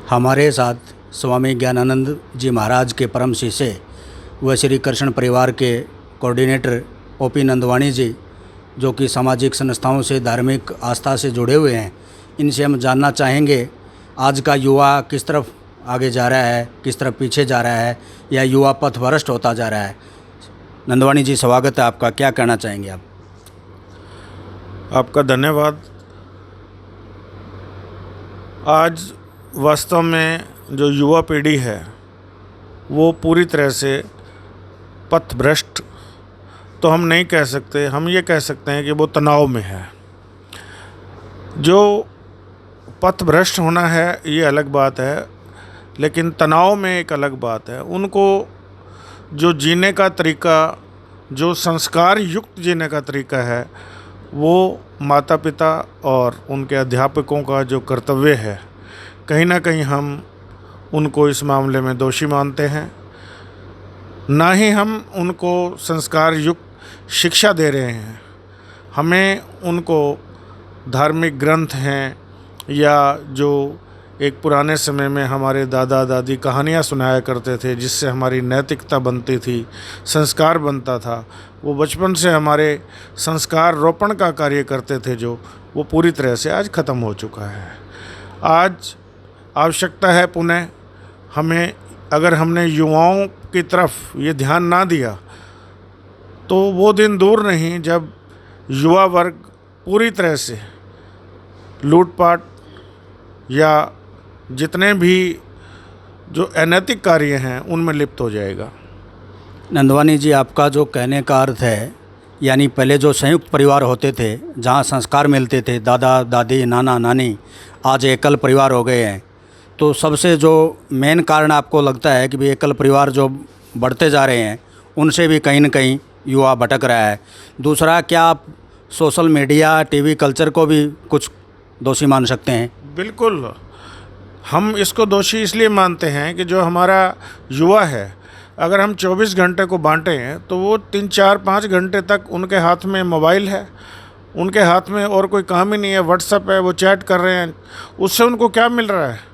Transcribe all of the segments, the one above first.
हमारे साथ स्वामी ज्ञानानंद जी महाराज के परम शिष्य व श्री कृष्ण परिवार के कोऑर्डिनेटर ओपी नंदवानी जी, जो कि सामाजिक संस्थाओं से धार्मिक आस्था से जुड़े हुए हैं, इनसे हम जानना चाहेंगे आज का युवा किस तरफ आगे जा रहा है, किस तरफ पीछे जा रहा है, या युवा पथभ्रष्ट होता जा रहा है। नंदवानी जी, स्वागत है आपका। क्या कहना चाहेंगे आप? आपका धन्यवाद। आज वास्तव में जो युवा पीढ़ी है वो पूरी तरह से पथभ्रष्ट तो हम नहीं कह सकते, हम ये कह सकते हैं कि वो तनाव में है। जो पथभ्रष्ट होना है ये अलग बात है, लेकिन तनाव में एक अलग बात है। उनको जो जीने का तरीका, जो संस्कार युक्त जीने का तरीका है, वो माता पिता और उनके अध्यापकों का जो कर्तव्य है, कहीं ना कहीं हम उनको इस मामले में दोषी मानते हैं। ना ही हम उनको संस्कार युक्त शिक्षा दे रहे हैं। हमें उनको धार्मिक ग्रंथ हैं या जो एक पुराने समय में हमारे दादा दादी कहानियाँ सुनाया करते थे, जिससे हमारी नैतिकता बनती थी, संस्कार बनता था, वो बचपन से हमारे संस्कार रोपण का कार्य करते थे, जो वो पूरी तरह से आज ख़त्म हो चुका है। आज आवश्यकता है पुनः हमें, अगर हमने युवाओं की तरफ ये ध्यान ना दिया तो वो दिन दूर नहीं जब युवा वर्ग पूरी तरह से लूटपाट या जितने भी जो अनैतिक कार्य हैं उनमें लिप्त हो जाएगा। नंदवानी जी, आपका जो कहने का अर्थ है, यानी पहले जो संयुक्त परिवार होते थे, जहाँ संस्कार मिलते थे, दादा दादी नाना नानी, आज एकल परिवार हो गए हैं। तो सबसे जो मेन कारण आपको लगता है कि भी एकल परिवार जो बढ़ते जा रहे हैं, उनसे भी कहीं न कहीं युवा भटक रहा है। दूसरा, क्या आप सोशल मीडिया, टीवी कल्चर को भी कुछ दोषी मान सकते हैं? बिल्कुल, हम इसको दोषी इसलिए मानते हैं कि जो हमारा युवा है, अगर हम 24 घंटे को बांटें तो वो 3, 4, 5 घंटे तक उनके हाथ में मोबाइल है, उनके हाथ में और कोई काम ही नहीं है, व्हाट्सएप है, वो चैट कर रहे हैं। उससे उनको क्या मिल रहा है?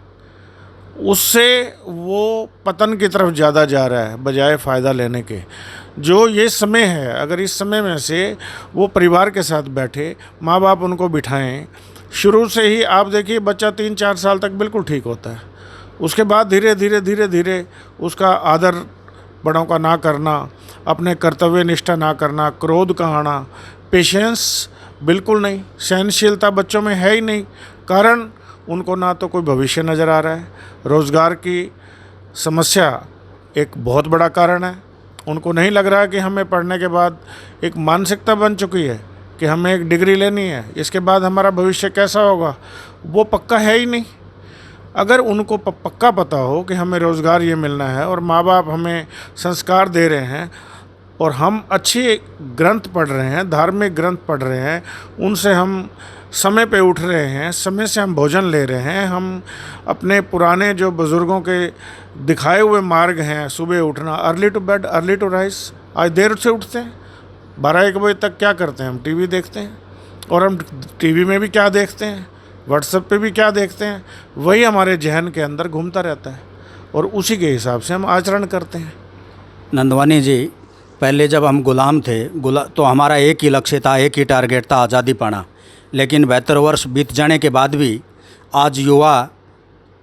उससे वो पतन की तरफ ज़्यादा जा रहा है बजाय फ़ायदा लेने के। जो ये समय है, अगर इस समय में से वो परिवार के साथ बैठे, माँ बाप उनको बिठाएं, शुरू से ही आप देखिए बच्चा 3-4 साल तक बिल्कुल ठीक होता है। उसके बाद धीरे धीरे उसका आदर बड़ों का ना करना, अपने कर्तव्य निष्ठा ना करना, क्रोध का आना, पेशेंस बिल्कुल नहीं, सहनशीलता बच्चों में है ही नहीं। कारण उनको ना तो कोई भविष्य नज़र आ रहा है। रोज़गार की समस्या एक बहुत बड़ा कारण है। उनको नहीं लग रहा कि हमें पढ़ने के बाद एक मानसिकता बन चुकी है कि हमें एक डिग्री लेनी है, इसके बाद हमारा भविष्य कैसा होगा, वो पक्का है ही नहीं। अगर उनको पक्का पता हो कि हमें रोज़गार ये मिलना है और माँ बाप हमें संस्कार दे रहे हैं और हम अच्छे ग्रंथ पढ़ रहे हैं, धार्मिक ग्रंथ पढ़ रहे हैं, उनसे हम समय पे उठ रहे हैं, समय से हम भोजन ले रहे हैं, हम अपने पुराने जो बुज़ुर्गों के दिखाए हुए मार्ग हैं, सुबह उठना, early to bed early to rise, आज देर से उठते हैं, 12-1 बजे तक क्या करते हैं? हम टीवी देखते हैं। और हम टीवी में भी क्या देखते हैं, व्हाट्सएप पे भी क्या देखते हैं, वही हमारे जहन के अंदर घूमता रहता है और उसी के हिसाब से हम आचरण करते हैं। नंदवानी जी, पहले जब हम गुलाम थे, तो हमारा एक ही लक्ष्य था, एक ही टारगेट था, आज़ादी पाना। लेकिन 72 वर्ष बीत जाने के बाद भी आज युवा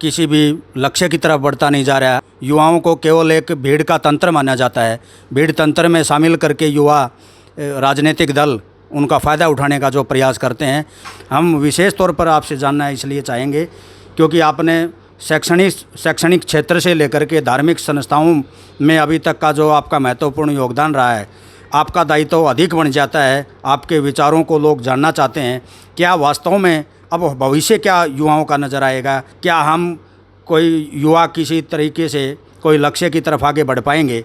किसी भी लक्ष्य की तरफ बढ़ता नहीं जा रहा है। युवाओं को केवल एक भीड़ का तंत्र माना जाता है। भीड़ तंत्र में शामिल करके युवा राजनीतिक दल उनका फ़ायदा उठाने का जो प्रयास करते हैं। हम विशेष तौर पर आपसे जानना इसलिए चाहेंगे क्योंकि आपने शैक्षणिक क्षेत्र से लेकर के धार्मिक संस्थाओं में अभी तक का जो आपका महत्वपूर्ण योगदान रहा है, आपका दायित्व अधिक बन जाता है। आपके विचारों को लोग जानना चाहते हैं। क्या वास्तव में अब भविष्य क्या युवाओं का नज़र आएगा? क्या हम कोई युवा किसी तरीके से कोई लक्ष्य की तरफ आगे बढ़ पाएंगे?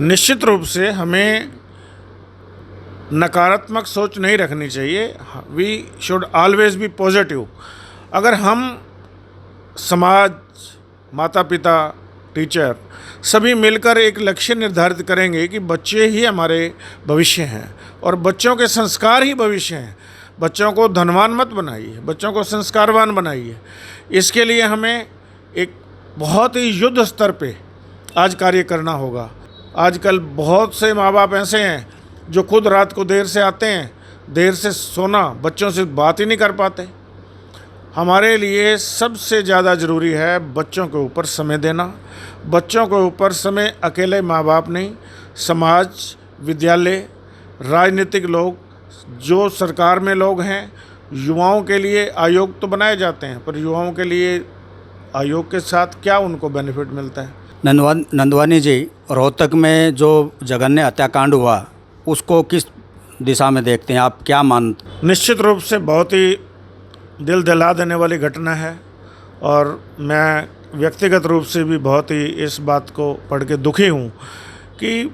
निश्चित रूप से हमें नकारात्मक सोच नहीं रखनी चाहिए। We should always be positive. अगर हम समाज, माता पिता, टीचर सभी मिलकर एक लक्ष्य निर्धारित करेंगे कि बच्चे ही हमारे भविष्य हैं और बच्चों के संस्कार ही भविष्य हैं। बच्चों को धनवान मत बनाइए, बच्चों को संस्कारवान बनाइए। इसके लिए हमें एक बहुत ही युद्ध स्तर पे आज कार्य करना होगा। आजकल बहुत से माँ बाप ऐसे हैं जो खुद रात को देर से आते हैं, देर से सोना, बच्चों से बात ही नहीं कर पाते। हमारे लिए सबसे ज़्यादा ज़रूरी है बच्चों के ऊपर समय देना। बच्चों के ऊपर समय अकेले माँ बाप नहीं, समाज, विद्यालय, राजनीतिक लोग, जो सरकार में लोग हैं, युवाओं के लिए आयोग तो बनाए जाते हैं, पर युवाओं के लिए आयोग के साथ क्या उनको बेनिफिट मिलता है? नंदवानी जी, रोहतक में जो जघन्य हत्याकांड हुआ उसको किस दिशा में देखते हैं आप, क्या मानते? निश्चित रूप से बहुत ही दिल दहला देने वाली घटना है और मैं व्यक्तिगत रूप से भी बहुत ही इस बात को पढ़ के दुखी हूँ कि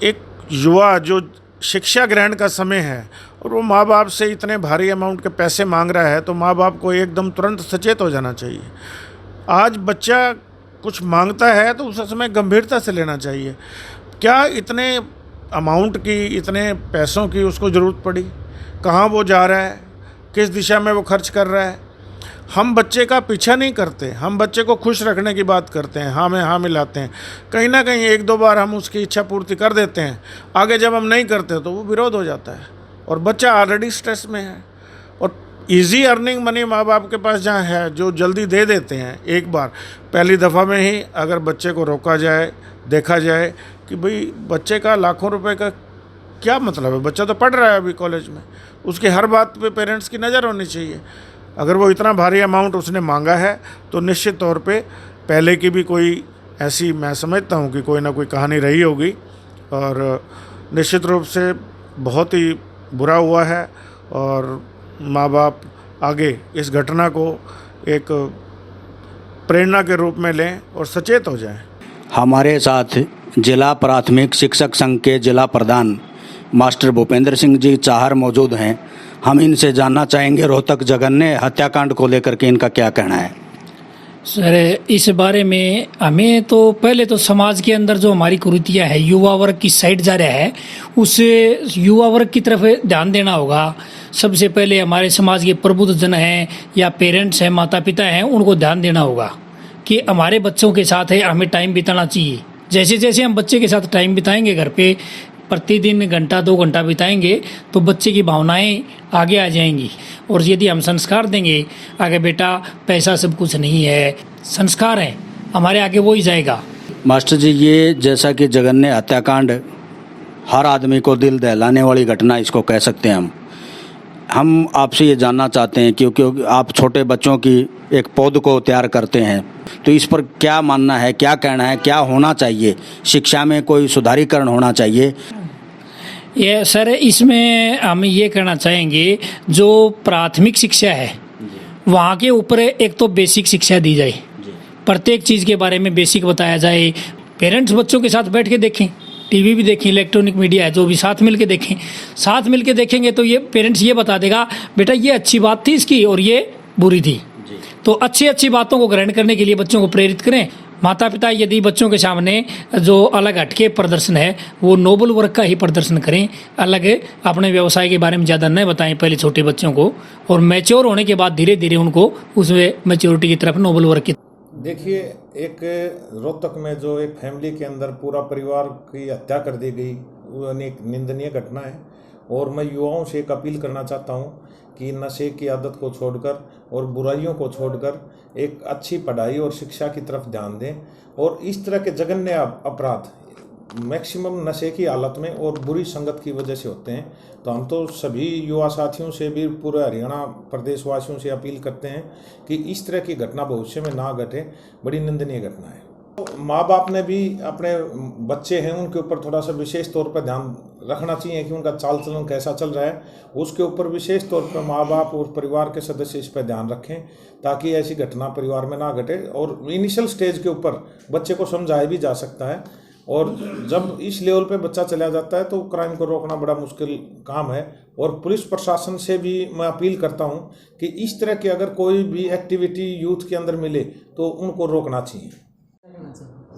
एक युवा जो शिक्षा ग्रहण का समय है और वो माँ बाप से इतने भारी अमाउंट के पैसे मांग रहा है, तो माँ बाप को एकदम तुरंत सचेत हो जाना चाहिए। आज बच्चा कुछ मांगता है तो उस समय गंभीरता से लेना चाहिए। क्या इतने अमाउंट की, इतने पैसों की उसको ज़रूरत पड़ी? कहाँ वो जा रहा है, किस दिशा में वो खर्च कर रहा है? हम बच्चे का पीछा नहीं करते, हम बच्चे को खुश रखने की बात करते हैं, हाँ में हाँ मिलाते हैं। कहीं ना कहीं एक दो बार हम उसकी इच्छा पूर्ति कर देते हैं, आगे जब हम नहीं करते तो वो विरोध हो जाता है और बच्चा ऑलरेडी स्ट्रेस में है। और इजी अर्निंग मनी माँ बाप के पास जहाँ है, जो जल्दी दे देते हैं, एक बार पहली दफ़ा में ही अगर बच्चे को रोका जाए, देखा जाए कि भाई बच्चे का लाखों रुपए का क्या मतलब है, बच्चा तो पढ़ रहा है अभी कॉलेज में, उसकी हर बात पे पेरेंट्स की नज़र होनी चाहिए। अगर वो इतना भारी अमाउंट उसने मांगा है तो निश्चित तौर पे पहले की भी कोई ऐसी, मैं समझता हूँ कि कोई ना कोई कहानी रही होगी और निश्चित रूप से बहुत ही बुरा हुआ है। और माँ बाप आगे इस घटना को एक प्रेरणा के रूप में लें और सचेत हो जाएं। हमारे साथ जिला प्राथमिक शिक्षक संघ के जिला प्रधान मास्टर भूपेंद्र सिंह जी चाहर मौजूद हैं। हम इनसे जानना चाहेंगे रोहतक जघन्य हत्याकांड को लेकर के इनका क्या कहना है। सर, इस बारे में हमें तो पहले तो समाज के अंदर जो हमारी कुरीतियाँ है, युवा वर्ग की साइड जा रहा है, उस युवा वर्ग की तरफ ध्यान देना होगा। सबसे पहले हमारे समाज के प्रबुद्ध जन हैं या पेरेंट्स हैं, माता पिता हैं, उनको ध्यान देना होगा कि हमारे बच्चों के साथ है हमें टाइम बिताना चाहिए। जैसे जैसे हम बच्चे के साथ टाइम बिताएंगे, घर पे प्रतिदिन घंटा 2 घंटा बिताएंगे, तो बच्चे की भावनाएं आगे आ जाएंगी। और यदि हम संस्कार देंगे, आगे बेटा पैसा सब कुछ नहीं है, संस्कार है हमारे, आगे वो ही जाएगा। मास्टर जी, ये जैसा कि जघन्य हत्याकांड हर आदमी को दिल दहलाने वाली घटना इसको कह सकते हैं हम आपसे ये जानना चाहते हैं क्योंकि आप छोटे बच्चों की एक पौध को तैयार करते हैं, तो इस पर क्या मानना है, क्या कहना है, क्या होना चाहिए? शिक्षा में कोई सुधारीकरण होना चाहिए? ये सर, इसमें हम ये कहना चाहेंगे, जो प्राथमिक शिक्षा है वहाँ के ऊपर एक तो बेसिक शिक्षा दी जाए, प्रत्येक चीज़ के बारे में बेसिक बताया जाए। पेरेंट्स बच्चों के साथ बैठ के देखें, टीवी भी देखें, इलेक्ट्रॉनिक मीडिया है जो भी, साथ मिल के देखें। साथ मिल के देखेंगे तो ये पेरेंट्स ये बता देगा, बेटा ये अच्छी बात थी इसकी और ये बुरी थी। तो अच्छी बातों को ग्रहण करने के लिए बच्चों को प्रेरित करें। माता पिता यदि बच्चों के सामने जो अलग हटके प्रदर्शन है वो नोबल वर्क का ही प्रदर्शन करें, अलग अपने व्यवसाय के बारे में ज़्यादा न बताएं पहले छोटे बच्चों को, और मैच्योर होने के बाद धीरे धीरे उनको उस मैच्योरिटी की तरफ, नोबल वर्क की। देखिए, एक रोहतक में जो एक फैमिली के अंदर पूरा परिवार की हत्या कर दी गई, वो एक निंदनीय घटना है। और मैं युवाओं से एक अपील करना चाहता हूँ कि नशे की आदत को छोड़कर और बुराइयों को छोड़कर एक अच्छी पढ़ाई और शिक्षा की तरफ ध्यान दें। और इस तरह के जघन्य अपराध मैक्सिमम नशे की हालत में और बुरी संगत की वजह से होते हैं। तो हम तो सभी युवा साथियों से भी, पूरे हरियाणा प्रदेशवासियों से अपील करते हैं कि इस तरह की घटना भविष्य में ना घटे। बड़ी निंदनीय घटना है। तो माँ बाप ने भी अपने बच्चे हैं उनके ऊपर थोड़ा सा विशेष तौर पर ध्यान रखना चाहिए कि उनका चाल चलन कैसा चल रहा है, उसके ऊपर विशेष तौर पर माँ बाप और परिवार के सदस्य इस पर ध्यान रखें ताकि ऐसी घटना परिवार में ना घटे। और इनिशियल स्टेज के ऊपर बच्चे को समझाया भी जा सकता है, और जब इस लेवल पे बच्चा चला जाता है तो क्राइम को रोकना बड़ा मुश्किल काम है। और पुलिस प्रशासन से भी मैं अपील करता हूं कि इस तरह की अगर कोई भी एक्टिविटी यूथ के अंदर मिले तो उनको रोकना चाहिए।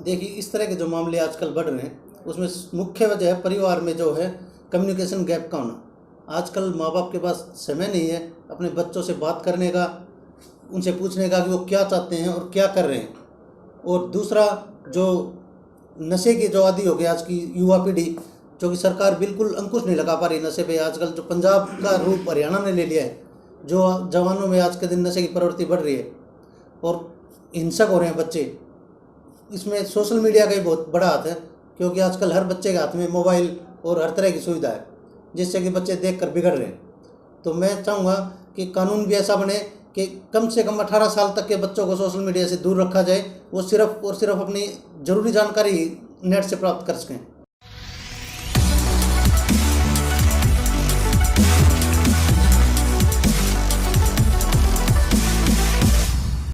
देखिए, इस तरह के जो मामले आजकल बढ़ रहे हैं उसमें मुख्य वजह है परिवार में जो है कम्युनिकेशन गैप का होना। आजकल माँ बाप के पास समय नहीं है अपने बच्चों से बात करने का, उनसे पूछने का कि वो क्या चाहते हैं और क्या कर रहे हैं। और दूसरा, जो नशे की जो आदी हो गई आज की युवा पीढ़ी, जो कि सरकार बिल्कुल अंकुश नहीं लगा पा रही नशे पे। आजकल जो पंजाब का रूप हरियाणा ने ले लिया है, जो जवानों में आज के दिन नशे की प्रवृत्ति बढ़ रही है और हिंसक हो रहे हैं बच्चे। इसमें सोशल मीडिया का ही बहुत बड़ा हाथ है, क्योंकि आजकल हर बच्चे के हाथ में मोबाइल और हर तरह की सुविधा है, जिससे कि बच्चे देखकर बिगड़ रहे हैं। तो मैं चाहूँगा कि कानून भी ऐसा बने कि कम से कम 18 साल तक के बच्चों को सोशल मीडिया से दूर रखा जाए। वो सिर्फ और सिर्फ अपनी ज़रूरी जानकारी नेट से प्राप्त कर सकें।